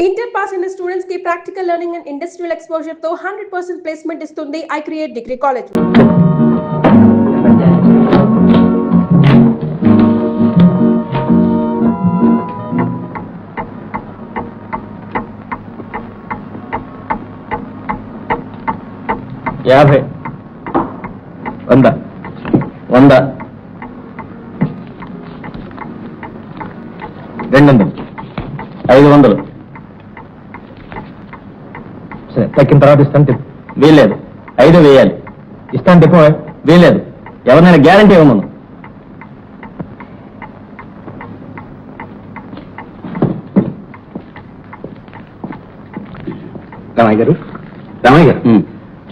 Inter pass in the students ki practical learning and industrial exposure to 100% placement istundi I Create Degree College. యాభై వంద వంద 200 500 సరే తగ్గిన తర్వాత ఇస్తాను చెప్పు. వీల్లేదు 5 వేయాలి. ఇస్తాను చెప్పు. వీల్లేదు. ఎవరినైనా గ్యారంటీ ఇవ్వమను. రామయ్య గారు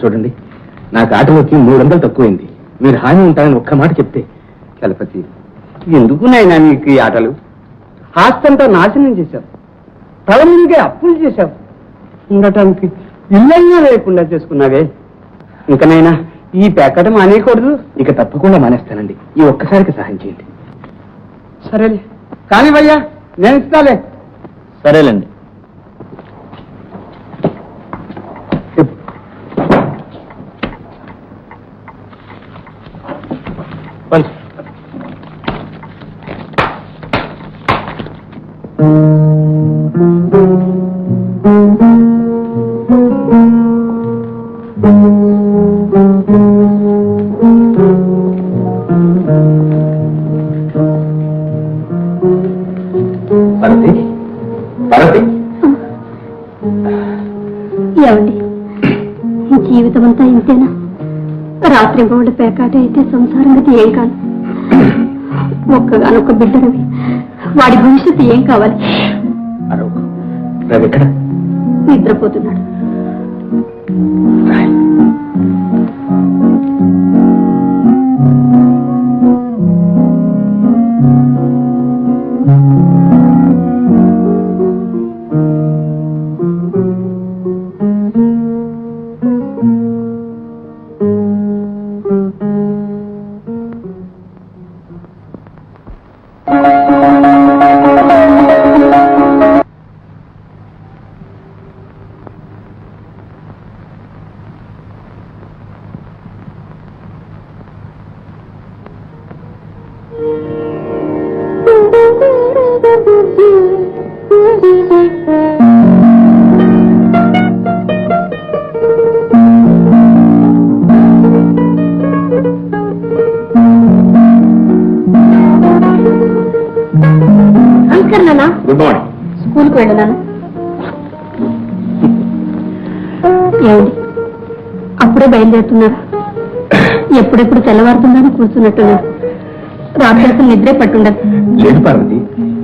చూడండి, నాకు ఆటలోకి 300 తక్కువైంది. మీరు హామీ ఉంటారని ఒక్క మాట చెప్తే. చలపతి, ఎందుకు నాయనా మీకు ఈ ఆటలు? ఆస్తంతా నాశనం చేశావు, తల ముందుకే అప్పులు చేశావు, ఉండటానికి ఇల్లైనా లేకుండా చేసుకున్నావే. ఇంకనైనా ఈ పేకటం మానేయకూడదు. ఇక తప్పకుండా మానేస్తానండి. ఈ ఒక్కసారికి సహాయం చేయండి. సరేలే కానీ భయ్యా, నేను ఇస్తాలే. సరేలేండి. పంచ్. భారతి, భారతి, ఏమండి, జీవితం అంతా ఇంతేనా? రాత్రి గోడ పేకాట అయితే సంసారం గతి ఏం కాదు. ఒక్కగానొక్క బిడ్డరవి, వాడి భవిష్యత్తు ఏం కావాలి? నిద్రపోతున్నాడు. Good morning. స్కూల్కి వెళ్ళినాను. ఏమండి, అప్పుడే బయలుదేరుతున్నారు? ఎప్పుడెప్పుడు తెల్లవారుతుందని కూర్చున్నట్టున్నారు. రాత్రి అసలు నిద్రే పట్టుండదు. లేదు పార్వతి,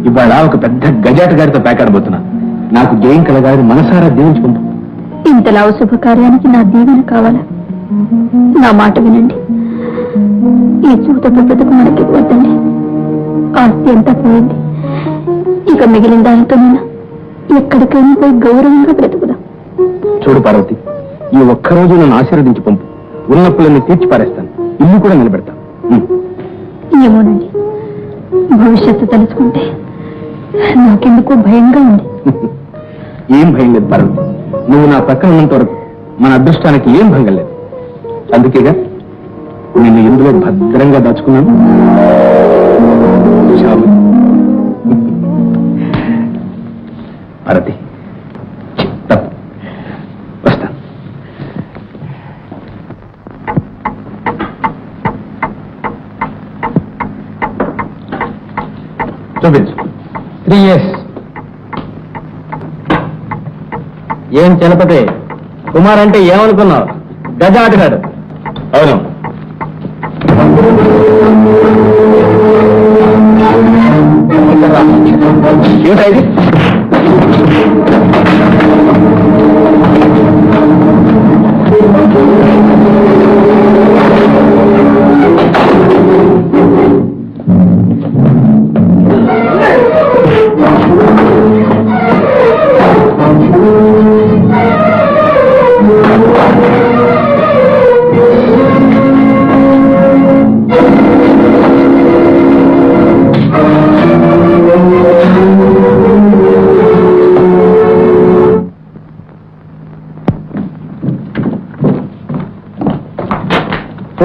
ఇవాళ ఒక పెద్ద గజాట గారితో పేకాడబోతున్నా. నాకు జయం కలగాలని మనసారా దీవించుకుంటా. ఇంతలా శుభకార్యానికి నా దీవెన కావాలా? నా మాట వినండి. ఈ చూతపు బ్రతుకు మనకి వద్దండి. ఆస్తి అంతా పోయింది. ఇక మిగిలిన దానితో నేను ఎక్కడికైనా పోయి గౌరవంగా బ్రతుకుదాం. చూడు పార్వతి, ఈ ఒక్కరోజు నన్ను ఆశీర్వదించి పంపు. ఉన్నప్పులన్నీ తీర్చి పారేస్తాను. ఇల్లు కూడా నిలబెడతాను. ఏమోనండి, భవిష్యత్తు తలుచుకుంటే నాకెందుకు భయంగా ఉంది. ఏం భయం లేదు పార్వతి. నువ్వు నా పక్కన ఉన్నంత వరకు మన అదృష్టానికి ఏం భంగం లేదు. అందుకేగా నేను ఇందులో భద్రంగా దాచుకున్నాను. భారతి, వస్తా. చూపించు. 3 years. ఏం చలపతే, కుమార్ అంటే ఏమనుకున్నావు? గజ ఆటగాడు. అవును. ఏమిటా ఇది?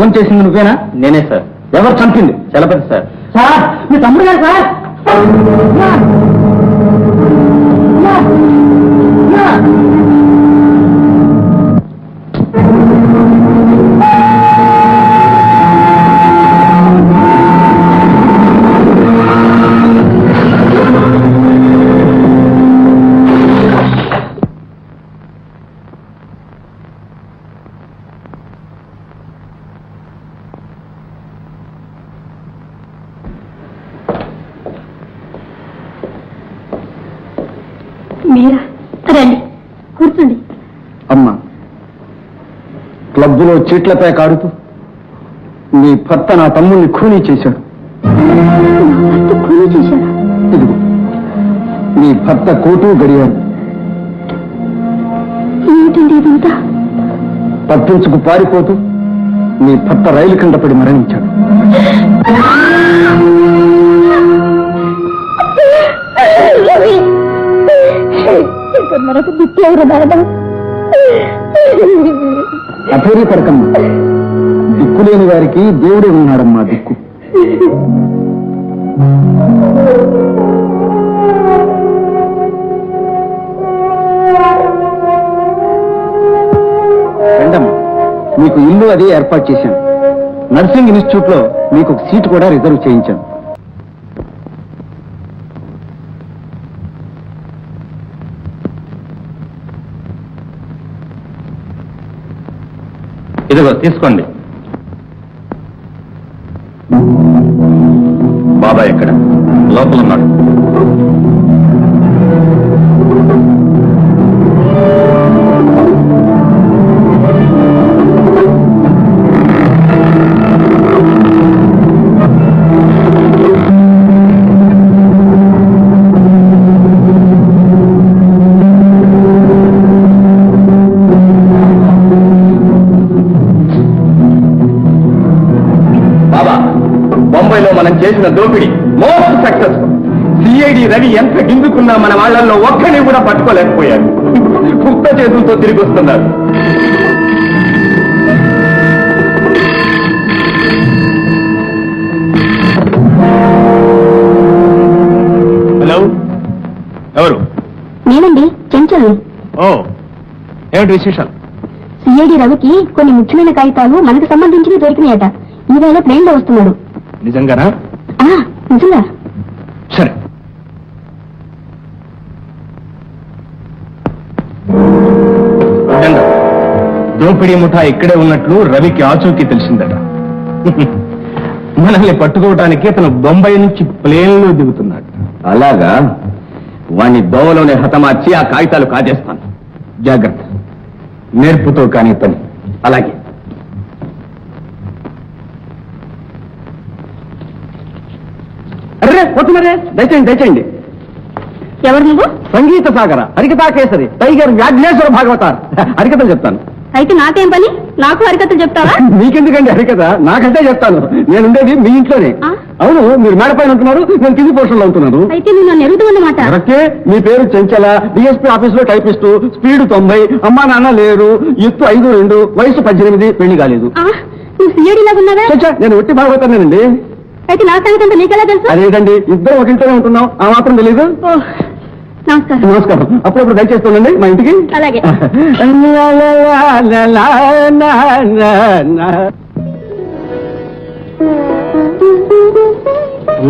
ఫోన్ చేసింది నువ్వేనా? నేనే సార్. ఎవరు చంపింది? చలపతి సార్. సార్ మీ తమ్ముడు గారు సార్. మీరా రండి, కూర్చోండి. అమ్మా, క్లబ్లో చీట్లపై కాడుతూ నీ భర్త నా తమ్ముడిని ఖూనీ చేశాడు. భర్త కూలి చేశారా? ఇదిగో నీ భర్త కోటు గడియారు. ఏమిటండి ఇదంతా? పట్టించుకు పారిపోతూ నీ భర్త రైలు కింద పడి మరణించాడు. మనకు దిక్కేవరు నాయన? అధైర్య పడకమ్మా, దిక్కులేని వారికి దేవుడే ఉన్నాడమ్మా దిక్కు. రండమ్మా, మీకు ఇల్లు అది ఏర్పాటు చేశాను. నర్సింగ్ ఇన్స్టిట్యూట్ లో మీకు ఒక సీట్ కూడా రిజర్వ్ చేయించాను. ఇదిగో తీసుకోండి. బాబా ఎక్కడ? లోపల ఉన్నాడు. బొంబాయిలో మనం చేసిన దోపిడీ మోస్ట్ సక్సెస్ఫుల్. సిఐడి రవి ఎంత గిందుకున్నా మన వాళ్ళల్లో ఒక్కరిని కూడా పట్టుకోలేకపోయారు. గుప్త చేతులతో తిరిగి వస్తున్నారు. హలో, ఎవరు? నేనండి, చెంచలు. ఓ, ఏమిటి విశేషాలు? సిఐడి రవికి కొన్ని ముఖ్యమైన కాగితాలు మనకు సంబంధించినవి దొరికినాయట. ఈవేళ ప్లేన్ లో వస్తున్నాడు. నిజంగానా? నిజంగా. సరే. దోపిడీ ముఠా ఇక్కడే ఉన్నట్లు రవికి ఆచూకీ తెలిసిందట. మనల్ని పట్టుకోవటానికి అతను బొంబాయి నుంచి ప్లేన్ లో దిగుతున్నాడు. అలాగా? వాణ్ణి దోవలోనే హతమార్చి ఆ కాగితాలు కాజేస్తాను. జాగ్రత్త. నేర్పుతో కాని పని. అలాగే. అరే వస్తున్నారే, దయచేయండి దయచేయండి. ఎవరు నువ్వు? సంగీత సాగర, హరికథా కేసరి, టైగర్ వ్యాఘ్నేశ్వర భాగవతార్. హరికథలు చెప్తాను. అయితే నాకేం పని? నాకు హరికథలు చెప్తావా? మీకెందుకండి హరికథ? నాకంటే చెప్తాను. నేనుండేది మీ ఇంట్లోనే. అవును, మీరు మేడ పైన ఉంటున్నారు, నేను కింది పోర్షన్లో ఉంటున్నాను. అయితే నువ్వు నన్ను ఎరుగుతావన్నమాట. కరెక్టే. మీ పేరు చెంచల, డిఎస్పీ ఆఫీస్ లో టైపిస్టు, స్పీడ్ 90, అమ్మా నాన్న లేరు, ఎత్తు 5'2", వయసు 18, పెళ్లి కాలేదు. నువ్వు సిఐడి లాగా ఉన్నావా? నేను ఒట్టి భాగవతానండి. అయితే నా సంగతి అంతా నీకెలా తెలుసు? అదేంటండి, ఇద్దరు ఒక ఇంట్లోనే ఉంటున్నాం, ఆ మాత్రం తెలీదు. నమస్కారం. నమస్కారం. అప్పుడప్పుడు దయచేస్తుండండి మా ఇంటికి. అలాగే.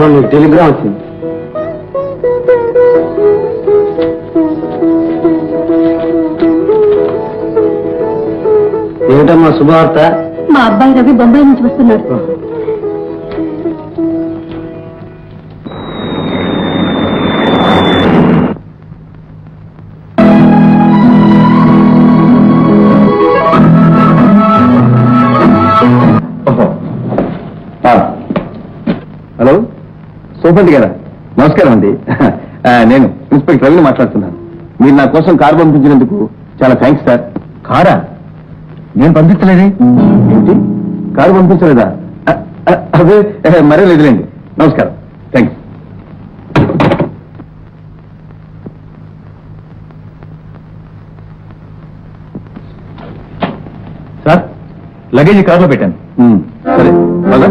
నీకు టెలిగ్రామ్ వచ్చింది. ఏమిటమ్మా శుభవార్త? మా అబ్బాయి రవి బొంబాయి నుంచి వస్తున్నాడు. హలో, సూపండి గారా? నమస్కారం అండి. నేను ఇన్స్పెక్టర్ రవిని మాట్లాడుతున్నాను. మీరు నా కోసం కారు పంపించినందుకు చాలా థ్యాంక్స్ సార్. కారా? నేను పంపించలేదే. ఏంటి, కారు పంపించలేదా? అదే మరే లేదులేండి. నమస్కారం, థ్యాంక్స్. సార్, లగేజ్ కార్లో పెట్టాను. సరే పద.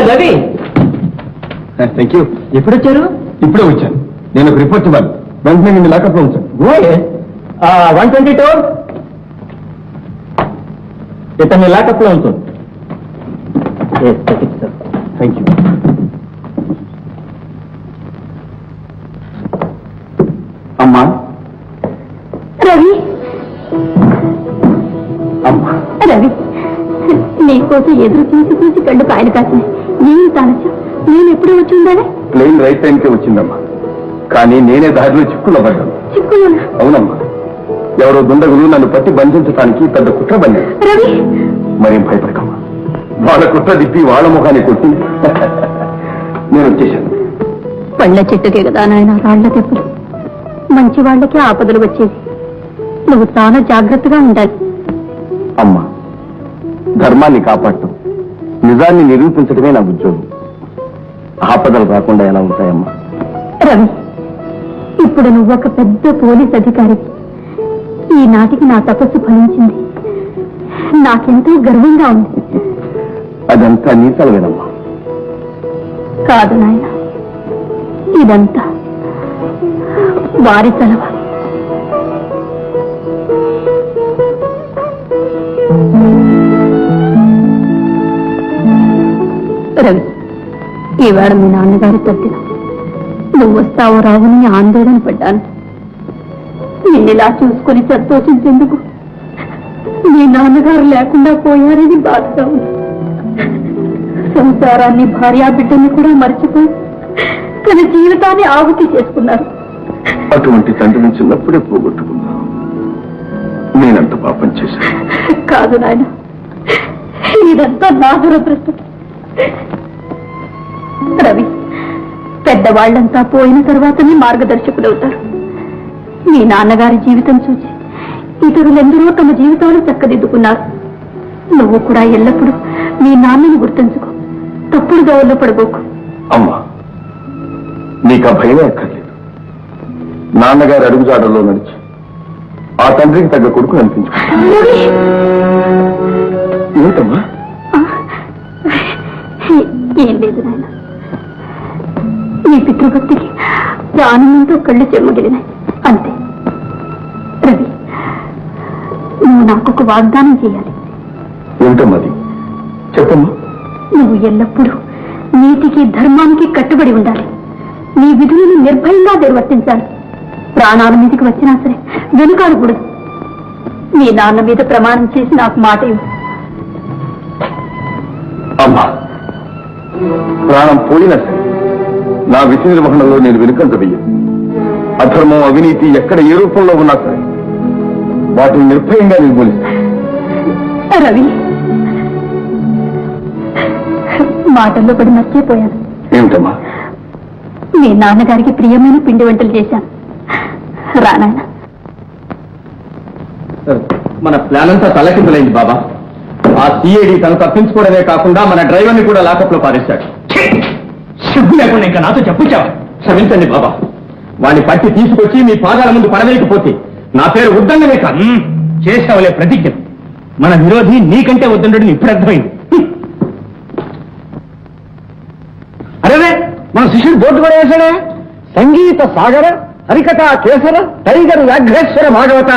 Ravi, thank you. ఎప్పుడు వచ్చారు? ఇప్పుడే వచ్చాను. నేను ఒక రిపోర్ట్ ఇవ్వాలి. వెంటనే నిన్ను లాకప్లో ఉంచాను. 122 ఇతన్ని లాకప్లో ఉంచండి. Thank you. అమ్మా రవి, అమ్మా రవి, నీకోసం ఎదురు చూసి కళ్ళు కాయలు కాసినాయి. నేను తానొచ్చా, నేను ఎప్పుడు వచ్చి ఉండాలి? ప్లేన్ రైట్ టైంకే వచ్చిందమ్మా. కానీ నేనే దారిలో చిక్కులో పడ్డాను. చిక్కులోనా? అవునమ్మా. ఎవరో దుండగులు నన్ను పట్టి బంధించడానికి పెద్ద కుట్ర పన్నారు. రవి, మరేం భయపడకమ్మా. వాళ్ళ కుట్ర తిప్పి వాళ్ళ ముఖాన్ని కొట్టి నేను వచ్చేశాను. పళ్ళ చెట్టుకే కదా నాయన రాళ్ల దెబ్బలు. మంచి వాళ్ళకే ఆపదలు వచ్చేది. నువ్వు చాలా జాగ్రత్తగా ఉండాలి. అమ్మా, ధర్మాన్ని కాపాడటం, నిజాన్ని నిరూపించడమే నా ఉద్యోగం. ఆపదలు రాకుండా ఎలా ఉంటాయమ్మా? రవి, ఇప్పుడు నువ్వు ఒక పెద్ద పోలీస్ అధికారి. ఈనాటికి నా తపస్సు ఫలించింది. నాకెంతో గర్వంగా ఉంది. అదంతా నీ సెలవేనమ్మా. కాదు నాయన, ఇదంతా వారి సెలవ. రవి, ఈవేళ మీ నాన్నగారి తప్పిన నువ్వు వస్తావో రావని ఆందోళన పడ్డాను. నిన్నిలా చూసుకుని సంతోషించేందుకు మీ నాన్నగారు లేకుండా పోయారని బాధగా ఉంది. సంసారాన్ని, భార్యా బిడ్డని కూడా మర్చిపోయి తన జీవితాన్ని ఆహుతి చేసుకున్నారు. అటువంటి తండ్రిని చిన్నప్పుడే పోగొట్టుకున్నా. నేనంత పాపం చేశాను. కాదు నాయన, ఇదంతా నా దురదృష్టం. రవి, పెద్దవాళ్లంతా పోయిన తర్వాతనే మార్గదర్శకులవుతారు. మీ నాన్నగారి జీవితం చూసి ఇతరులెందరో తమ జీవితాలు చక్కదిద్దుకున్నారు. నువ్వు కూడా ఎల్లప్పుడూ మీ నాన్నని గుర్తుంచుకో. తప్పుడు దోవల్లో పడబోకు. అమ్మా, నీకు ఆ భయమే అక్కర్లేదు. నాన్నగారు అడుగుజాడల్లో నడిచి ఆ తండ్రికి తగ్గ కొడుకు అనిపించు. ఏమిటమ్మా? ఏం లేదు నాయన, నీ పితృభక్తికి ఆనందంతో కళ్ళు చెమ్మగిలినాయి. అంతే. రవి, నువ్వు నాకు ఒక వాగ్దానం చేయాలి. ఏమిటమ్మది? చెప్పమ్మా. నువ్వు ఎల్లప్పుడూ నీతికి ధర్మానికి కట్టుబడి ఉండాలి. నీ విధులను నిర్భయంగా నిర్వర్తించాలి. ప్రాణాల మీదకి వచ్చినా సరే వెనుకాడకూడదు. మీ నాన్న మీద ప్రమాణం చేసి నాకు మాట ఇవ్వు. అమ్మా, ప్రాణం పోయినా సరే నా విధి నిర్వహణలో నేను వెనుకంజ వెయ్యను. అధర్మం, అవినీతి ఎక్కడ ఏ రూపంలో ఉన్నా సరే వాటిని నిర్భయంగా నిర్మూలిస్తాను. రవి, మాటల్లో పడి మర్చిపోయాను. ఏమిటమ్మా? మీ నాన్నగారికి ప్రియమైన పిండి వంటలు చేశాను. రానాయన. మన ప్లాన్ అంతా తలకిందులైంది బాబా. ఆ సిఐడి తను తప్పించుకోవడమే కాకుండా మన డ్రైవర్ని కూడా లాకప్ లో పారేశాడు. సిగ్గు లేకుండా ఇంకా నాతో చెప్పుచావా? క్షమించండి బాబా. వాడిని పట్టి తీసుకొచ్చి మీ పాదాల ముందు పడవేయకపోతే నా పేరు ఉద్దండమే కాదు. చేసావులే ప్రతిజ్ఞ. మన విరోధి నీకంటే ఉద్దండు ఇప్పుడు అర్థమైంది. అరే, మన శిష్యుడు బోర్డు కూడా వేశాడే. సంగీత సాగర హరికథ కేసర టైగర్ వ్యాఘ్రేశ్వర భాగవత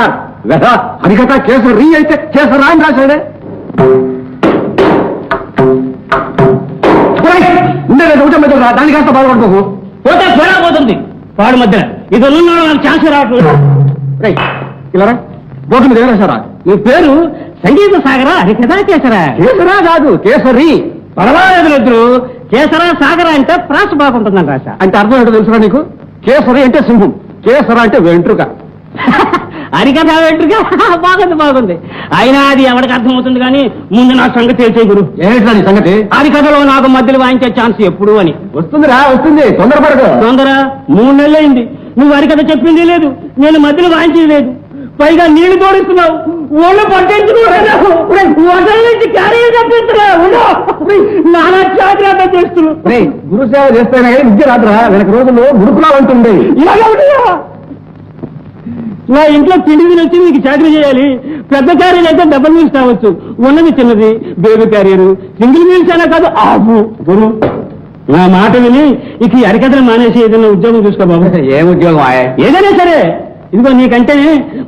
కదా. హరికథ కేసర రీ అయితే కేసరా అని రాశాడే. దాని కాస్త బాధపడుకోకు. పోతే పోతుంది వాడి మధ్య. ఇది నాకు ఛాన్స్ రావట్లేదు. ఇలా బోర్డు మీద రాశారా? నీ పేరు సంగీత సాగర హరికథ కేసరా? కేసరా కాదు, కేసరి. పర్వాలేదు. కేసరా సాగర అంటే ప్రాస బాగుంటుందని రాశా. అంటే అర్థం ఏంటో తెలుసురా నీకు? కేసరి అంటే సింహం, కేసర అంటే వెంట్రుక. హరికథ వెంట్రుక బాగుంది. అయినా అది ఎవరికి అర్థమవుతుంది కానీ ముందు నా సంగతి తెలిసే గురు. ఏంట్రా నీ సంగతి? హరికథలో నాకు మధ్యలో వాయించే ఛాన్స్ ఎప్పుడు అని. వస్తుందిరా, వస్తుంది. తొందరపడదు. తొందర 3 నెలలైంది. నువ్వు హరికథ చెప్పింది లేదు, నేను మధ్యలో వాయించేది లేదు. పైగా నీళ్లు తోడిస్తున్నావు, ఒళ్ళు పట్టించుకోలేదు. నుంచి క్యారియర్ తప్పిస్తున్నావు. నానా జాగ్రత్త చేస్తున్నావు. గురుసేవ చేస్తేనే విద్య రాదురా. వెనక రోజుల్లో గురుకులా ఉంటుంది. నా ఇంట్లో తిండి వచ్చి నీకు చాకరీ చేయాలి. పెద్ద క్యారియర్ అయితే డబుల్ మీల్స్ కావచ్చు, ఉన్నది చిన్నది బేబీ క్యారియర్. సింగిల్ మీల్స్ అయినా కాదు ఆఫ్. గురు, నా మాట విని ఇక ఈ హరికథలు మానేసి ఏదైనా ఉద్యోగం చూసుకో బాబు. ఏం ఉద్యోగం? ఏదైనా సరే. ఇదిగో నీకంటే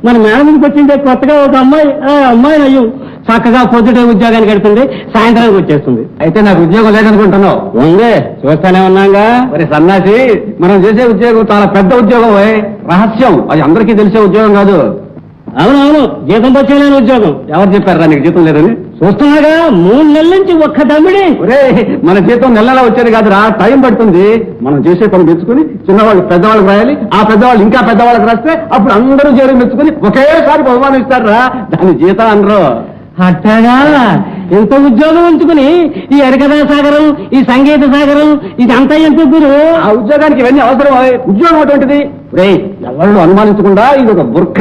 మన మేడకి వచ్చిందే కొత్తగా ఒక అమ్మాయి అయ్యు చక్కగా పొద్దుటే ఉద్యోగానికి వెళ్తుంది, సాయంత్రానికి వచ్చేస్తుంది. అయితే నాకు ఉద్యోగం లేదనుకుంటున్నావు? ఉందే, చూస్తానే ఉన్నాగా. మరి సన్నాసి, మనం చేసే ఉద్యోగం చాలా పెద్ద ఉద్యోగం. రహస్యం, అది అందరికీ తెలిసే ఉద్యోగం కాదు. అవునవును, జీతం వచ్చేలేని ఉద్యోగం. ఎవరు చెప్పారా నీకు జీతం లేదని? చూస్తున్నాగా 3 నెలల నుంచి ఒక్క దమ్మిడి. మన జీతం నెలలా వచ్చేది కాదురా, టైం పడుతుంది. మనం చేసే పని మెచ్చుకుని చిన్నవాళ్ళు పెద్దవాళ్ళకి రాయాలి, ఆ పెద్దవాళ్ళు ఇంకా పెద్దవాళ్ళకి రాస్తే అప్పుడు అందరూ చేరి మెచ్చుకుని ఒకేసారి బహుమానం ఇస్తారా. దాని జీతం అనరు. అట్టగా ఎంత ఉద్యోగం ఉంచుకుని ఈ హరికథా సాగరం, ఈ సంగీత సాగరం ఇదంతా ఎంత గురు? ఆ ఉద్యోగానికి ఇవన్నీ అవసరం. ఉద్యోగం అటువంటిది. ఎవరు అనుమానించకుండా ఇది ఒక బుర్ఖ.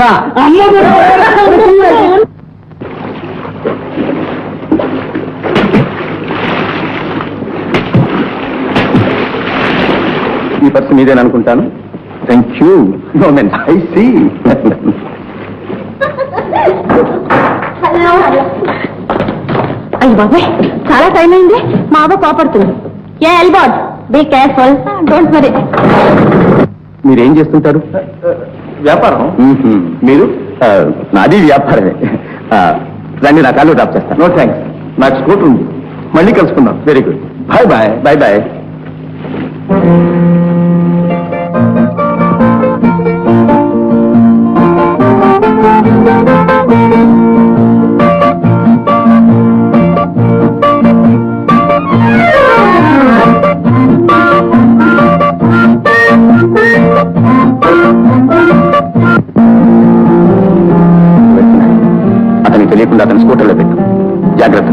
ఈ పర్సన్ మీదేననుకుంటాను. Thank you. I see. అయ్యి బాబాయ్, చాలా టైం అయింది. మా అవ్వ కోపడుతుంది. ఏ ఎల్బాడ్, బీ కేర్ఫుల్, డోంట్ వరీ. మీరేం చేస్తుంటారు? వ్యాపారం. మీరు? నాది వ్యాపారమే. రండి, నా కాళ్ళు డ్రాప్ చేస్తాను. నో థ్యాంక్స్, నాకు స్కూటర్ ఉంది. మళ్ళీ కలుసుకుందాం. Very good. Bye bye. Bye bye. అతనికి తెలియకుండా అతని స్కూటర్లో పెట్టు. జాగ్రత్త.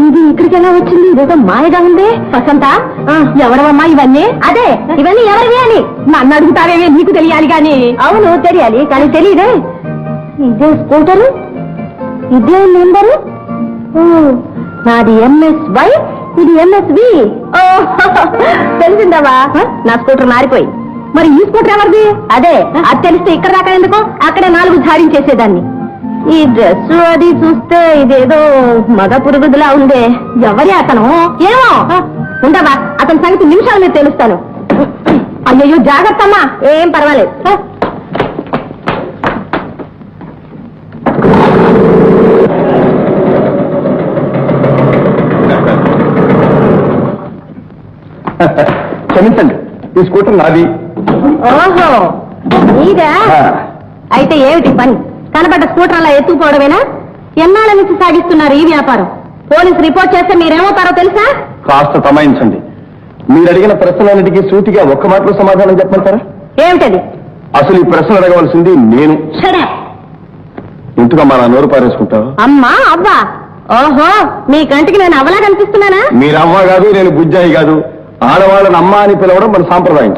ఇది ఇక్కడికి ఎలా వచ్చింది? ఇదేదో మాయగా ఉంది. వసంత, ఎవరమ్మా ఇవన్నీ? అదే, ఇవన్నీ ఎవరివి అని నన్ను అడుగుతావేమే, నీకు తెలియాలి కానీ. అవును తెలియాలి, కానీ తెలియదే. ఇదే స్కూటరు, ఇదే నెంబరు. నాది MSY ఇది ఎంఎస్వి తెలిసిందావా నా స్కూటర్ మారిపోయి మరి ఈ స్కూటర్ ఎవరిది అదే అది తెలిస్తే ఇక్కడ దాకా ఎందుకు అక్కడే 4 ఝాడించేసేదాన్ని ఈ డ్రెస్ అది చూస్తే ఇదేదో మగ పురుగుదిలా ఉందే ఎవరి అతను ఏమో ఉండవా అతని సంగతి నిమిషాల మీద తెలుస్తాను అయ్యో జాగ్రత్తమ్మా ఏం పర్వాలేదు క్షమించండి, ఈ స్కూటర్ నాది. ఓహో నీదా అయితే ఏమిటి పని కనబడ్డ స్కూటర్ అలా ఎత్తుకుపోవడమేనా ఎన్నాళ్ళ నుంచి సాగిస్తున్నారు ఈ వ్యాపారం పోలీసు రిపోర్ట్ చేస్తే మీరేమవుతారో తెలుసా కాస్త తమాయించండి. మీరు అడిగిన ప్రశ్నలన్నిటికీ సూటిగా ఒక్క మాటలో సమాధానం చెప్పమంటారా? ఏమిటది అసలు ఈ ప్రశ్న అడగవలసింది నేను. ఇంటికమ్మా నా నోరు పారేసుకుంటావు? అమ్మా అవ్వా ఓహో మీ కంటికి నేను అవ్వలా కనిపిస్తున్నానా మీరు అవ్వ కాదు, నేను బుజ్జాయి కాదు. ఆడవాళ్ళని అమ్మ అని పిలవడం మన సాంప్రదాయం.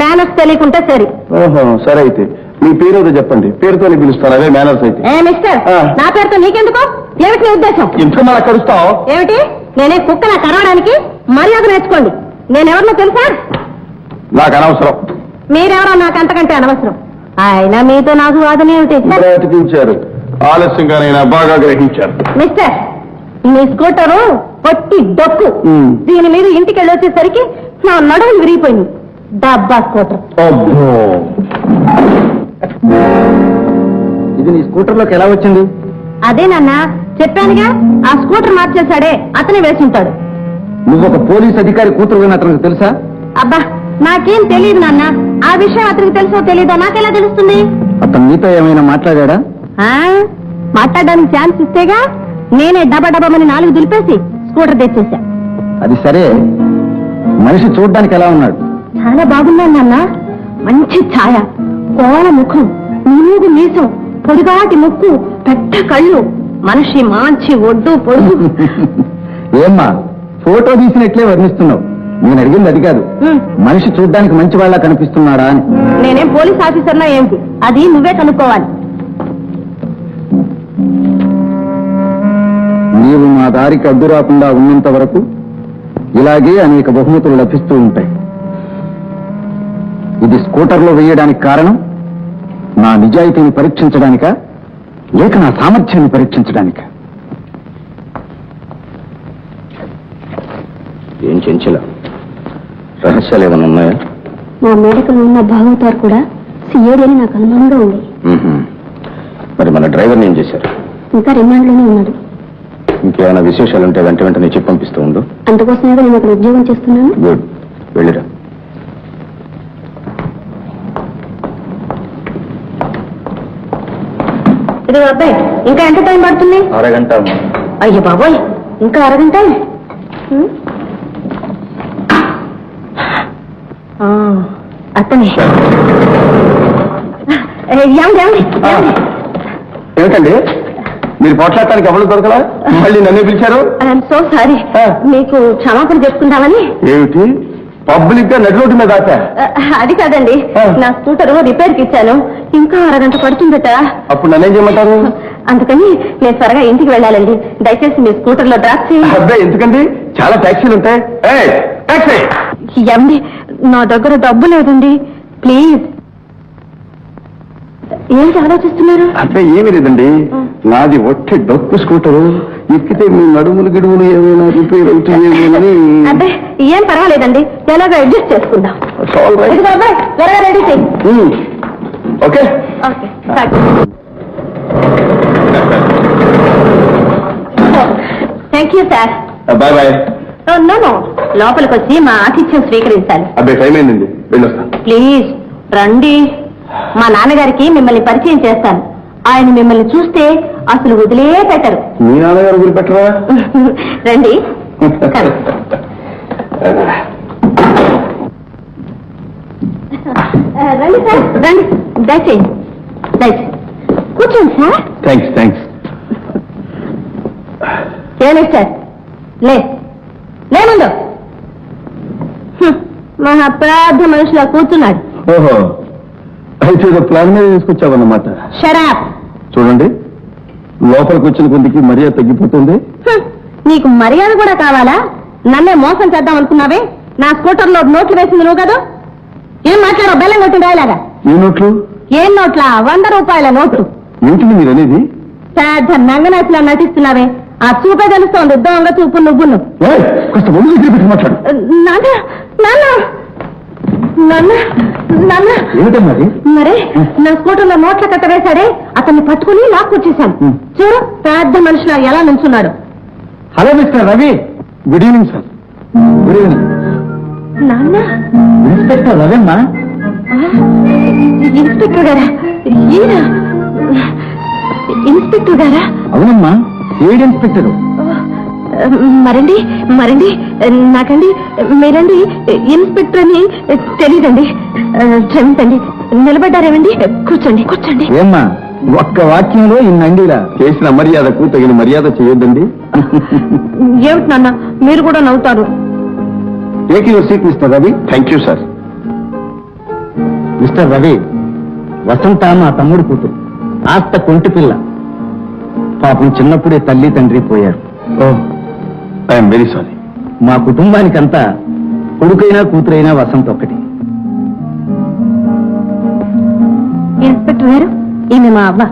మేనర్స్ తెలియకుంటే సరే ఓహో సరే, అయితే మీ పేరు ఏదో చెప్పండి, పేరుతోనే పిలుస్తారు, అదే మేనర్స్ అయితే. ఏ మిస్టర్ నా పేరుతో నీకెందుకు ఏమిటి నీ ఉద్దేశం ఇంట్లో మన కలుస్తావు ఏమిటి నేనే కుక్కలా కరవడానికి మర్యాద నేర్చుకోండి నేనెవరినో తెలుసా నాకు అనవసరం. మీరెవరో నాకు అంతకంటే అనవసరం అయినా మీతో నాకు వాదన ఏమిటి బ్రతికించారు, ఆలస్యంగానైనా బాగా గ్రహించారు. మిస్టర్ మీ స్కూటరు పొట్టి డొక్కు దీని మీద ఇంటికి వెళ్ళి వచ్చేసరికి నా నడుములు విరిగిపోయింది డబ్బా స్కూటర్ అబ్బో, ఇది నీ స్కూటర్లోకి ఎలా వచ్చింది? అదే నాన్న చెప్పానుగా ఆ స్కూటర్ మార్చేశాడే అతనే వేసుంటాడు నువ్వు ఒక పోలీస్ అధికారి కూతురు అని అతనికి తెలుసా? అబ్బా నాకేం తెలియదు నాన్న ఆ విషయం అతనికి తెలుసో తెలీదో నాకెలా తెలుస్తుంది అతను నీతో ఏమైనా మాట్లాడా? మాట్లాడడానికి ఛాన్స్ ఇస్తేగా నేనే డబడబమని 4 దులిపేసి స్కూటర్ తెచ్చేసా అది సరే, మనిషి చూడ్డానికి ఎలా ఉన్నాడు? చాలా బాగున్నాను నాన్న మంచి ఛాయ కోల ముఖం నిలుగు మీసం పొడిగాటి ముక్కు పెద్ద కళ్ళు మనిషి మంచి ఒడ్డు పొడుగు ఏమ్మా ఫోటో తీసినట్లే వర్ణిస్తున్నావు. నేను అడిగింది అది కాదు, మనిషి చూడ్డానికి మంచి వాళ్ళ కనిపిస్తున్నాడా అని. నేనేం పోలీస్ ఆఫీసర్నా ఏంటి అది నువ్వే కనుక్కోవాలి నీవు మా దారికి అడ్డు రాకుండా ఉన్నంత వరకు ఇలాగే అనేక బహుమతులు లభిస్తూ ఉంటాయి. ఇది స్కూటర్లో వేయడానికి కారణం నా నిజాయితీని పరీక్షించడానికా లేక నా సామర్థ్యాన్ని పరీక్షించడానికా? ఏం చెంచల రహస్యాలు ఏమైనా ఉన్నాయా? నా మేడకలు ఉన్న భాగవతారు కూడా సిఐడి అని నాకు అనుమానంగా ఉంది. మరి మన డ్రైవర్ని ఏం చేశారు? ఇంకా రిమాండ్లోనే ఉన్నాడు. ఇంకేమైనా విశేషాలుంటే వెంట వెంటనే చెప్పి పంపిస్తూ ఉండు. అందుకోసమే నేను అక్కడ ఉద్యోగం చేస్తున్నాను. గుడ్, వెళ్ళిరా. ఇది అబ్బాయి ఇంకా ఎంత టైం పడుతుంది? అరగంట. అయ్యో బాబోయ్ ఇంకా అరగంట. అతనే ఏమిటండి మీరు పోట్లాడటానికి ఎవరు దొరకలా? మళ్ళీ నన్నే పిలిచారు? I'm so sorry. మీకు క్షమాపణ చెప్పుకుందామని. ఏమిటి పబ్లిక్ గా నడి రోడ్డు మీద ఆపా? అది కాదండి, నా స్కూటర్ రిపేర్ కి ఇచ్చాను, ఇంకా అరగంట పడుతుందట. అప్పుడు నన్నేం చేయమంటారు? అందుకని నేను త్వరగా ఇంటికి వెళ్ళాలండి. దయచేసి మీ స్కూటర్ లో డ్రాప్ చేయండి. అబ్బాయి ఎందుకండి, చాలా ట్యాక్సీలు ఉంటాయి. టాక్సీ ఏమండి నా దగ్గర డబ్బు లేదండి, ప్లీజ్. ఏంటి ఆలోచిస్తున్నారు? అబ్బాయి ఏమీ లేదండి, నాది ఒట్టి డొక్కు స్కూటరు, ఎక్కితే మీ నడుములు గిడుములు ఏమైనా రిపేర్ అవుతాయేమోనని. అదే ఏం పర్వాలేదండి, ఎలాగో అడ్జస్ట్ చేసుకుందాం. ఇదిగో అబ్బాయి త్వరగా రెడీ చేయి. Okay okay thank you sir. Bye bye. No లోపలికి వచ్చి మా ఆతిథ్యం స్వీకరించాలి. అబ్బాయి టైం అయిందండి, వెళ్ళొస్తా. ప్లీజ్ రండి, మా నాన్నగారికి మిమ్మల్ని పరిచయం చేస్తాను. ఆయన మిమ్మల్ని చూస్తే అసలు వదిలే పెట్టరు. మీ నాన్నగారు వదిలిపెట్టరా? రండి. రండి సార్, రండి, దయచేయండి, దయచేయండి కూర్చోండి సార్. థ్యాంక్స్. ఏమి సార్ లేముందో మహా పెద్ద మనిషిలా కూర్చున్నాడు. ఓహో, అయితే ఏదో ప్లాన్ మీద తీసుకొచ్చావన్నమాట. షరాప్. చూడండి, లోపలికి వచ్చిన కొద్దికి మర్యాద తగ్గిపోతుంది. నీకు మర్యాద కూడా కావాలా? నన్నే మోసం చేద్దాం అనుకున్నావే? నా స్కూటర్లో నోట్లు వేసింది నువ్వు కదా? ఏం మాట్లాడావు? బెల్లం కొట్టి రాయలాగా. ఏ నోట్లు? ఏం నోట్లా? 100 రూపాయల నోట్లు. ఏంటిది మీరు అనేది? పెద్ద నంగనాచిలా నటిస్తున్నావే. ఆ చూపే తెలుస్తోంది, దొంగ చూపు నువ్వును. కొంచెం ఒళ్ళు దగ్గర పెట్టి మాట్లాడు. నాన్న నాన్న నాన్న నాన్న ఏమిటో మరి? మరే నా స్కూటర్లో నోట్ల కట్ట వేశాడే, అతన్ని పట్టుకుని లాక్కొచ్చేశాను. చూడు పెద్ద మనుషులు ఎలా నుంచున్నాడు. Hello mister Ravi. Good evening sir. Good evening. నాన్న ఇన్స్పెక్టర్ రవి అమ్మా. ఇన్స్పెక్టర్ గారా? ఈయన ఇన్స్పెక్టర్ గారా? అవునమ్మా, ఏడు ఇన్స్పెక్టర్. మరండి మరండి నాకండి మీరండి ఇన్స్పెక్టర్ అని తెలీదండి. క్షమించండి. నిలబడ్డారేమండి? కూర్చోండి కూర్చోండి. ఏమ్మా, ఒక్క వాక్యంలో ఇన్నండిలా చేసిన మర్యాదకు తగిన మర్యాద చేయొద్దండి. ఏమిటి నాన్న మీరు కూడా నవ్వుతారు? Take your seat mister Ravi. Thank you sir. Mister Ravi, Vasantha మా తమ్ముడు కూతురు, ఆస్త కొంటి పిల్ల. పాపం చిన్నప్పుడే తల్లి తండ్రి పోయారు. I'm very sorry. మా కుటుంబానికంతా కొడుకైనా కూతురైనా వసంత ఒక్కటి. ఇన్స్పెక్టర్ గారు, ఈమె మా అవ్వ.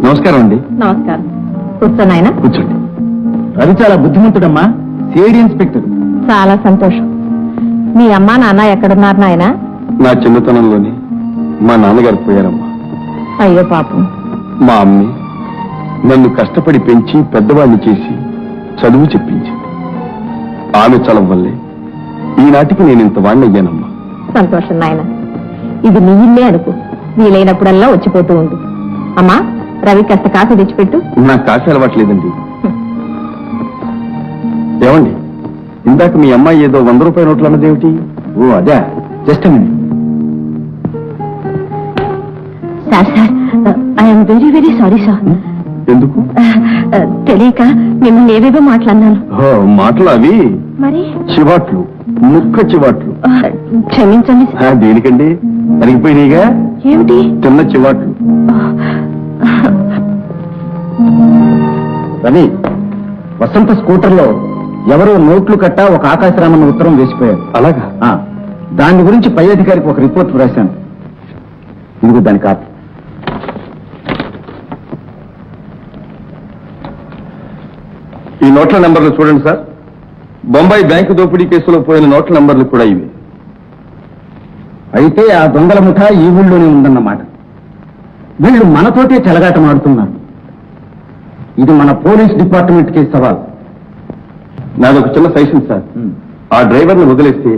నమస్కారం అండి. నమస్కారం. కూర్చోండి ఆయన. కూర్చోండి. రవి చాలా బుద్ధిమంతుడమ్మా, సిఐడి ఇన్స్పెక్టర్. చాలా సంతోషం. మీ అమ్మా నాన్న ఎక్కడున్నారు నాయన? నా చిన్నతనంలోనే మా నాన్నగారు పోయారమ్మా. అయ్యో పాపం. మా అమ్మే నన్ను కష్టపడి పెంచి పెద్దవాడిని చేసి చదువు చెప్పించి, ఆమె చలం వల్లే ఈనాటికి నేను ఇంత వాడిని అయ్యానమ్మా. సంతోషం నాయన. ఇది నీ ఇల్లే అనుకో. వీలైనప్పుడల్లా వచ్చిపోతూ ఉండు. అమ్మా, రవి కాస్త కాఫీ తెచ్చిపెట్టు. నాకు కాఫీ అలవాట్లేదండి. ఏమండి, ఇందాక మీ అమ్మాయి ఏదో 100 రూపాయల నోట్లు అన్నదేమిటి? ఓ అదే, just minute. Sir sir, I'm very very sorry sir. ఎందుకు? తెలియక మిమ్మల్ని ఏవేవో మాట్లాడినాను. మాటలు అవి మరి చివాట్లు, ముక్క చివాట్లు. క్షమించండి. దేనికండి? అరిగిపోయినాయిగా. ఏమిటి? చిన్న చివాట్లు. రవి, వసంత స్కూటర్లో ఎవరో నోట్లు కట్ట ఒక ఆకాశరామన్న ఉత్తరం వేసిపోయారు. అలాగా? దాని గురించి పై అధికారికి ఒక రిపోర్ట్ రాశాను. ఇదిగో దాని కాపీ. ఈ నోట్ల నంబర్లు చూడండి సార్. బొంబాయి బ్యాంకు దోపిడీ కేసులో పోయిన నోట్ల నంబర్లు కూడా ఇవి. అయితే ఆ దొంగల ముఠా ఈ ఊళ్ళోనే ఉందన్నమాట. వీళ్ళు మనతోటే చెలగాటం ఆడుతున్నారు. ఇది మన పోలీస్ డిపార్ట్మెంట్ కి సవాల్. నాదొక చిన్న సజెషన్ సార్. ఆ డ్రైవర్ని వదిలేస్తే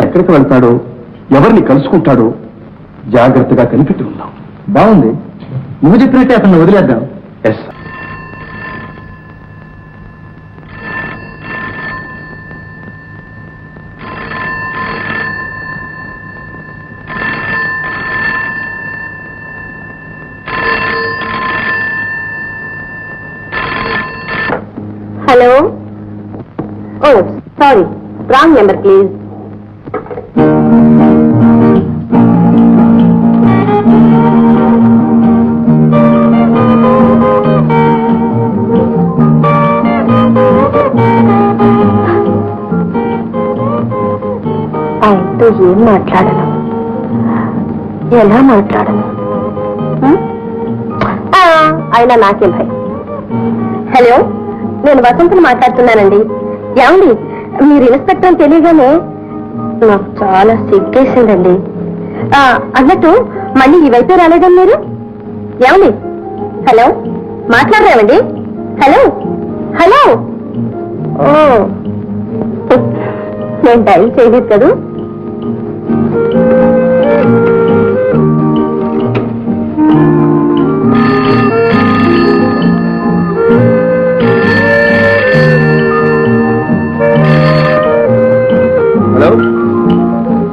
ఎక్కడికి వెళ్తాడో, ఎవరిని కలుసుకుంటాడో జాగ్రత్తగా కనిపెట్టి ఉందాం. బాగుంది. నువ్వు చెప్పినట్టే అతన్ని వదిలేద్దాం. Yes. Hello. Oh sorry, wrong number please. ఆయనతో ఏం మాట్లాడను, ఎలా మాట్లాడను? అయినా నాకేం భయం. హలో, నేను వసంతను మాట్లాడుతున్నానండి. ఏమండి, మీరు ఇన్స్పెక్టర్ అని తెలియగానే నాకు చాలా సిగ్గేసిందండి. అన్నట్టు మళ్ళీ ఈ వైపే రాలేదండి మీరు? ఏమండి? హలో, మాట్లాడరేమండి? Hello hello. ఓ, నేను డైల్ చేయలేదు కదా.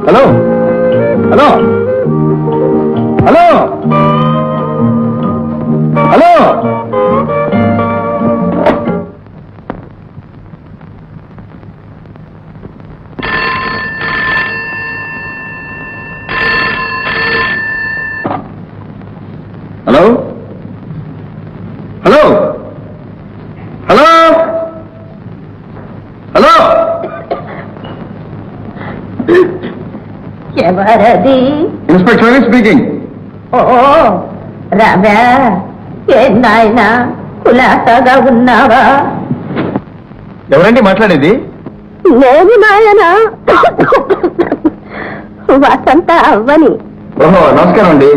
Hello hello hello hello. Hello hello hello hello ఎవరది? Inspector speaking. ఓ రావా, ఏం నాయనా కులాసాగా ఉన్నావా? ఎవరండి మాట్లాడేది? నేను నాయనా వసంత అవ్వని. ఓహో, నమస్కారం అండి.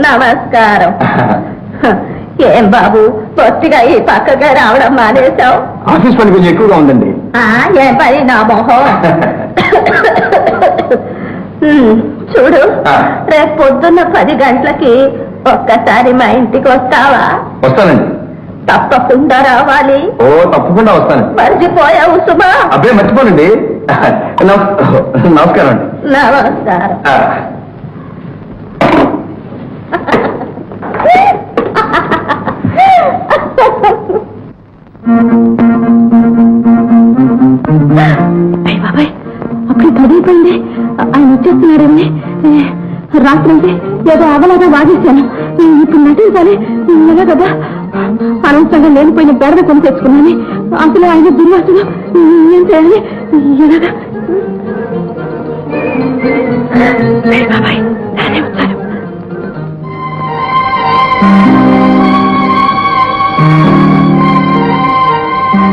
నమస్కారం. ఏం బాబు పొత్తిగా ఈ పక్కగా రావడం మానేశావు? ఆఫీస్ పని కొంచెం ఎక్కువగా ఉందండి. ఏం పని నా మొహం. చూడు, రేపు పొద్దున్న 10 గంటలకి ఒక్కసారి మా ఇంటికి వస్తావా? వస్తానండి. తప్పకుండా రావాలి. ఓ, తప్పకుండా వస్తాను. మర్చిపోయావు సుమా? అబ్బే మర్చిపోనండి. నమస్కారం అండి. నమస్కారం. బాబాయ్, అప్పుడు 10 అయిపోయింది. ఆయన వచ్చేస్తున్నాడండి. రాత్రి అంటే ఏదో అవలాగా వాగేశాను. ఇప్పుడు నటించాలి ఎలా కదా. అనవసరంగా లేనిపోయిన బెడద కొని తెచ్చుకున్నాను. అసలు ఆయన దుర్వాసులు. ఏం చేయాలి ఎలాగా? బాబాయ్ నానే వచ్చారు.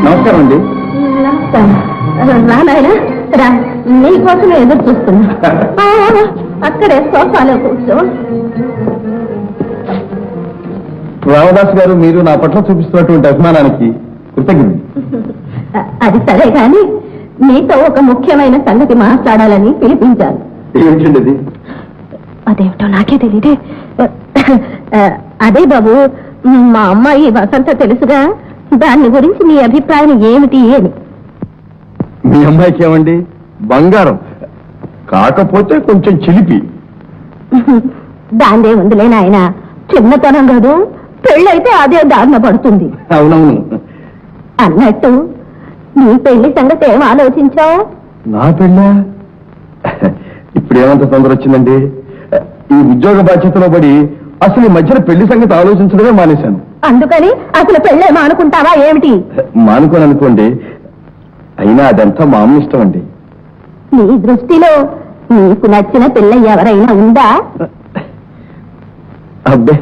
నమస్కారం అండి. రానాయన రా, నీకోసం ఎదురు చూస్తున్నా. అక్కడే సోఫాలో కూర్చో. రామదాస్ గారు, మీరు నా పట్ల చూపిస్తున్నటువంటి అభిమానానికి కృతజ్ఞత. అది సరే కాని నీతో ఒక ముఖ్యమైన సంగతి మాట్లాడాలని పిలిపించాను. ఏమిటండి అది? అదేమిటో నాకే తెలియదే. అదే బాబు, మా అమ్మాయి వసంత తెలుసుగా, దాని గురించి నీ అభిప్రాయం ఏమిటి అని. మీ అమ్మాయికి ఏమండి? బంగారం, కాకపోతే కొంచెం చిలిపి. దాందే ఉందిలే నాయన, చిన్నతనం కాదు, పెళ్ళైతే అదే దారిన పడుతుంది. అవునవును. అన్నట్టు నీ పెళ్లి సంగతి ఏం ఆలోచించావు? నా పెళ్ళ ఇప్పుడు ఏమంత తొందర వచ్చిందండి? ఈ ఉద్యోగ బాధ్యతలో పడి అసలు ఈ మధ్యన పెళ్లి సంగతి ఆలోచించడమే మానేశాను. అందుకని అసలు పెళ్ళే మానుకుంటావా ఏమిటి? మానుకోని అనుకోండి, అయినా అదంతా మా అమ్మ ఇష్టం అండి. నీ దృష్టిలో నీకు నచ్చిన పిల్ల ఎవరైనా ఉందా? అబ్బే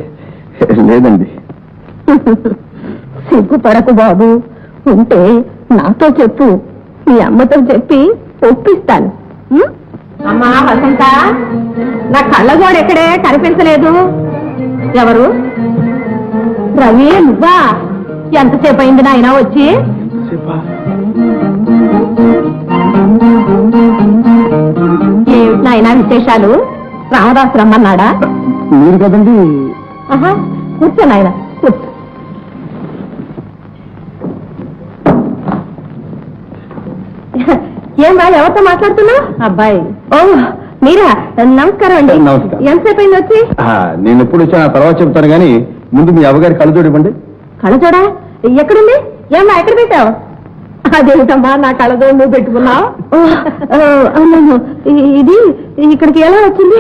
లేదండి. సిగ్గుపడకు బాబు, ఉంటే నాతో చెప్పు, మీ అమ్మతో చెప్పి ఒప్పిస్తాను. అమ్మా వసంత, నా కళ్ళజోడు ఎక్కడే కనిపించలేదు. ఎవరు? రవి, నువ్వా? ఎంతసేపు అయింది నాయన వచ్చి? ఏమిటి నాయన విశేషాలు? రామదాసు రమ్మన్నాడా? మీరు కదండి. కూర్చో నాయన, కూర్చో. ఏం బాయ్, ఎవరితో మాట్లాడుతున్నావు? అబ్బాయి. ఓ మీరా, నమస్కారం అండి. నమస్కారం. ఎంతసేపు అయింది వచ్చి? నేను ఎప్పుడు వచ్చా తర్వాత చెప్తాను, కానీ ముందు మీ అవ్వగారి కళ్ళజోడు ఇవ్వండి. కళ్ళజోడా ఎక్కడుంది? ఏమ్మా ఎక్కడ పెట్టావు? అదేమిటమ్మా నా కళ్ళజోడు నువ్వు పెట్టుకున్నావు? అవును, ఇది ఇక్కడికి ఎలా వచ్చింది?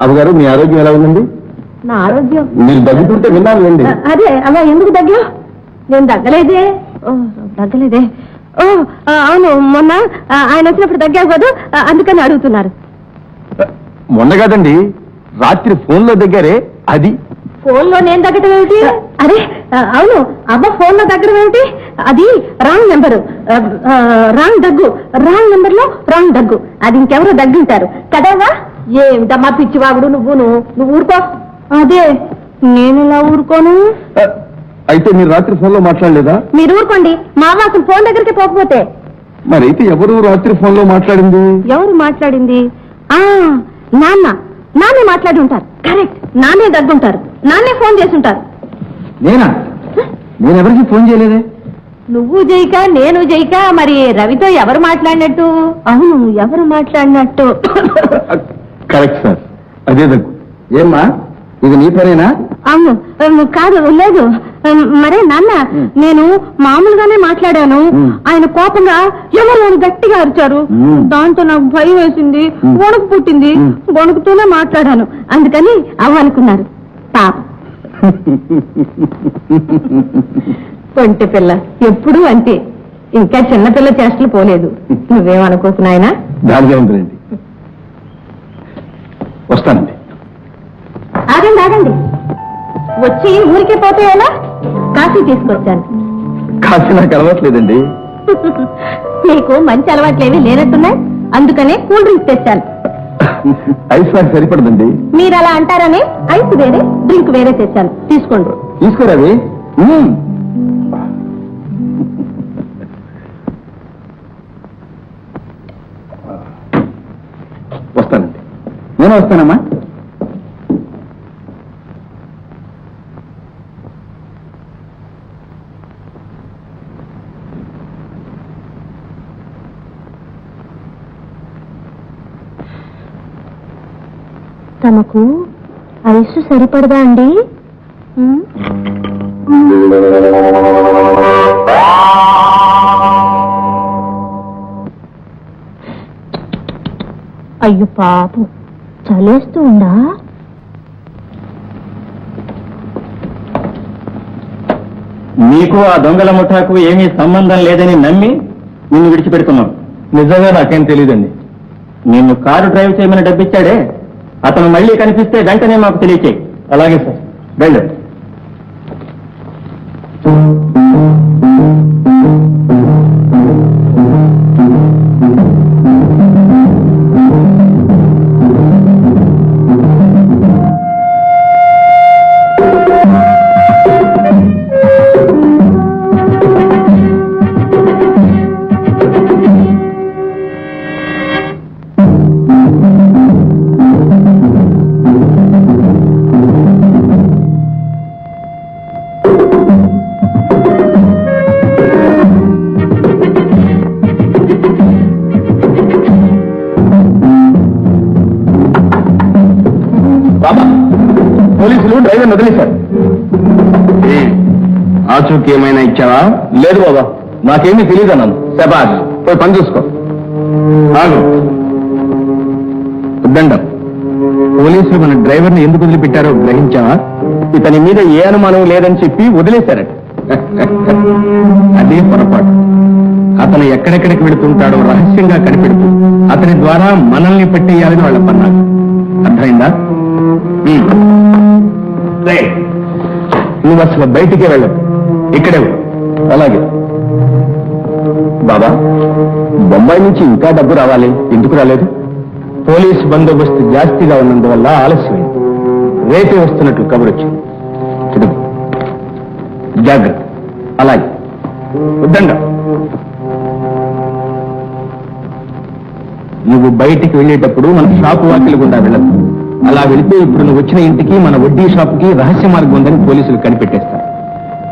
అవ్వగారు, మీ ఆరోగ్యం ఎలా ఉందండి? నా ఆరోగ్యం మీరు దగ్గుతుంటే విన్నాను అండి. అదే అమ్మా, ఎందుకు దగ్గు? నేను దగ్గలేదే. దగ్గలేదే. అవును, మొన్న ఆయన వచ్చినప్పుడు దగ్గావు కదా, అందుకని అడుగుతున్నారు. మొన్న కాదండి, రాత్రి ఫోన్లో దగ్గరే. అది ఫోన్లో నేను దగ్గడం ఏమిటి? అరే అవును, అవ్వ ఫోన్లో దగ్గడం ఏమిటి? అది రాంగ్ నెంబరు, రాంగ్ దగ్గు. రాంగ్ నెంబర్ లో రాంగ్ దగ్గు. అది ఇంకెవరో దగ్గుంటారు కదవ్వా? ఏమిటమ్మా పిచ్చివాగుడు నువ్వు ఊరుకో. అదే నేను ఇలా ఊరుకోను. అయితే మీరు రాత్రి ఫోన్లో మాట్లాడలేదా? మీరు ఊరుకోండి, మా అవ్వ అసలు ఫోన్ దగ్గరికి పోకపోతే. మరైతే ఎవరు రాత్రి ఫోన్లో మాట్లాడింది? ఎవరు మాట్లాడింది? నాన్నే మాట్లాడి ఉంటారు. కరెక్ట్, నాన్నే దగ్గుంటారు, నాన్నే ఫోన్ చేసి ఉంటారు. నేనా? నేను ఎవరికి ఫోన్ చేయలేదే. నువ్వు జైక నేను జైక, మరి రవితో ఎవరు మాట్లాడినట్టు? అవును, ఎవరు మాట్లాడినట్టు? కరెక్ట్ సార్, అదే దగ్గు. ఏమ్మా, ఇది నీ పనేనా? అవును, కాదు, లేదు. మరే నాన్న, నేను మామూలుగానే మాట్లాడాను. ఆయన కోపంగా ఎవరు గట్టిగా అరిచారు. దాంతో నాకు భయం వేసింది, వణుకు పుట్టింది. వణుకుతూనే మాట్లాడాను, అందుకని అవ్వనుకున్నారు. పాప ఒంటి పిల్ల ఎప్పుడూ అంతే, ఇంకా చిన్నపిల్ల చేష్టలు పోలేదు. నువ్వేమనుకోకు నాయనా. దానికే ఉంటుందండి. వస్తానండి. ఆగండి ఆగండి, వచ్చి ఊరికే పోతే ఎలా? కాఫీ తీసుకొచ్చాను. కాఫీ నాకు అలవాట్లేదండి. నీకు మంచి అలవాట్లేవి లేనట్టున్నాయి, అందుకనే కూల్ డ్రింక్స్ తెచ్చాను. ఐస్ నాకు సరిపడదండి. మీరు అలా అంటారని ఐస్ వేరే డ్రింక్ వేరే తెచ్చాను, తీసుకోండి. తీసుకోరావి. వస్తానండి. నేను వస్తానమ్మా. తమకు ఐసు సరిపడదా అండి? అయ్యో పాపం, చలేస్తూ ఉందా? నీకు ఆ దొంగల ముఠాకు ఏమీ సంబంధం లేదని నమ్మి నిన్ను విడిచిపెడుతున్నాం. నిజంగా నాకేం తెలియదండి. నిన్ను కారు డ్రైవ్ చేయమని డబ్బిచ్చాడే, అతను మళ్ళీ కనిపిస్తే వెంటనే మాకు తెలియచేయి. అలాగే సార్. వెళ్ళు. పోలీసులు డ్రైవర్ వదిలేశారు. ఆచూకీ ఏమైనా ఇచ్చావా? లేదు బాబా, నాకేమీ తెలియదు అన్నాను. శబాష్, పోయి పని చూసుకో. ఆగు. దండం. పోలీసులు మన డ్రైవర్ని ఎందుకు వదిలిపెట్టారో గ్రహించావా? ఇతని మీద ఏ అనుమానం లేదని చెప్పి వదిలేశారట. అదే పొరపాటు. అతను ఎక్కడెక్కడికి వెళుతుంటాడో రహస్యంగా కనిపెడుతూ అతని ద్వారా మనల్ని పెట్టేయాలని వాళ్ళ పన్నారు. అర్థమైందా? నువ్వు అసలు బయటికే వెళ్ళదు, ఇక్కడే ఉండు. అలాగే బాబా. బొంబాయి నుంచి ఇంకా డబ్బు రావాలి, ఎందుకు రాలేదు? పోలీస్ బందోబస్తు జాస్తిగా ఉన్నందువల్ల ఆలస్యమైంది. రేపే వస్తున్నట్లు కబురు వచ్చింది. జాగ్రత్త. అలాగే వద్దండా. నువ్వు బయటికి వెళ్ళేటప్పుడు మన షాపు వాకిలి గుండా వెళ్ళదు. అలా వెళితే ఇప్పుడు నువ్వు వచ్చిన ఇంటికి మన వడ్డీ షాపుకి రహస్య మార్గం ఉందని పోలీసులు కనిపెట్టేస్తారు.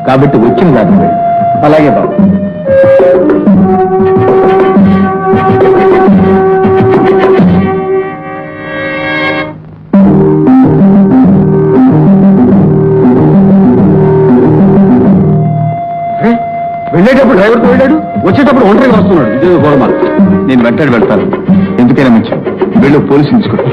కాబట్టి వచ్చిన దాకా వెళ్ళు. అలాగే బాబు. వెళ్ళేటప్పుడు డ్రైవర్తో వెళ్ళాడు, వచ్చేటప్పుడు ఒంటరిగా వస్తున్నాడు. ఇదే గోరమా. నేను వెంటనే వెళ్తాను. ఎందుకైనా మంచి వెళ్ళు, పోలీసులు తీసుకుంటా.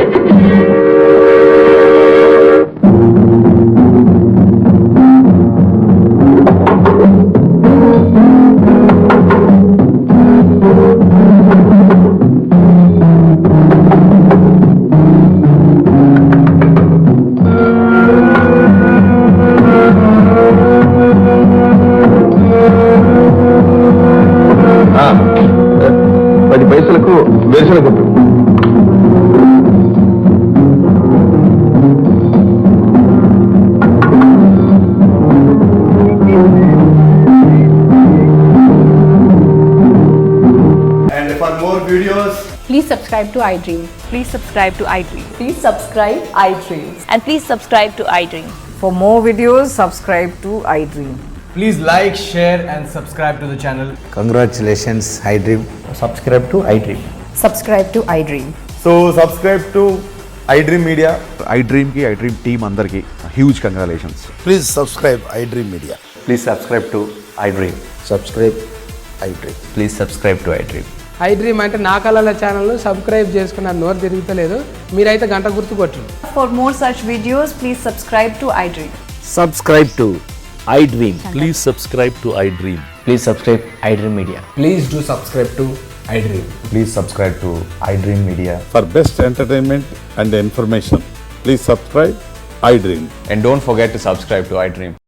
పైసలకు వేసిన కొట్టు. And for more videos, Please subscribe to iDream. Please subscribe to iDream. Please subscribe iDream. And please subscribe to iDream. For more videos, subscribe to iDream. please like, share and subscribe to the channel. Congratulations, iDream. Subscribe to iDream. Subscribe to iDream. So subscribe to iDream Media. iDream ki iDream team andarki huge congratulations. Please subscribe iDream Media. Please subscribe to iDream. Subscribe iDream. Please subscribe to iDream. iDream అంటే నా కళల channel subscribe చేసుకున్న నోరు తిరుగుతలేదు, మీరైతే గంట గుర్తు కొట్టండి. For more such videos, please subscribe to iDream. Subscribe to iDream. Please subscribe to iDream. Please subscribe iDream Media. Please do subscribe to iDream. Please subscribe to iDream Media. For best entertainment and information, please subscribe iDream. And don't forget to subscribe to iDream.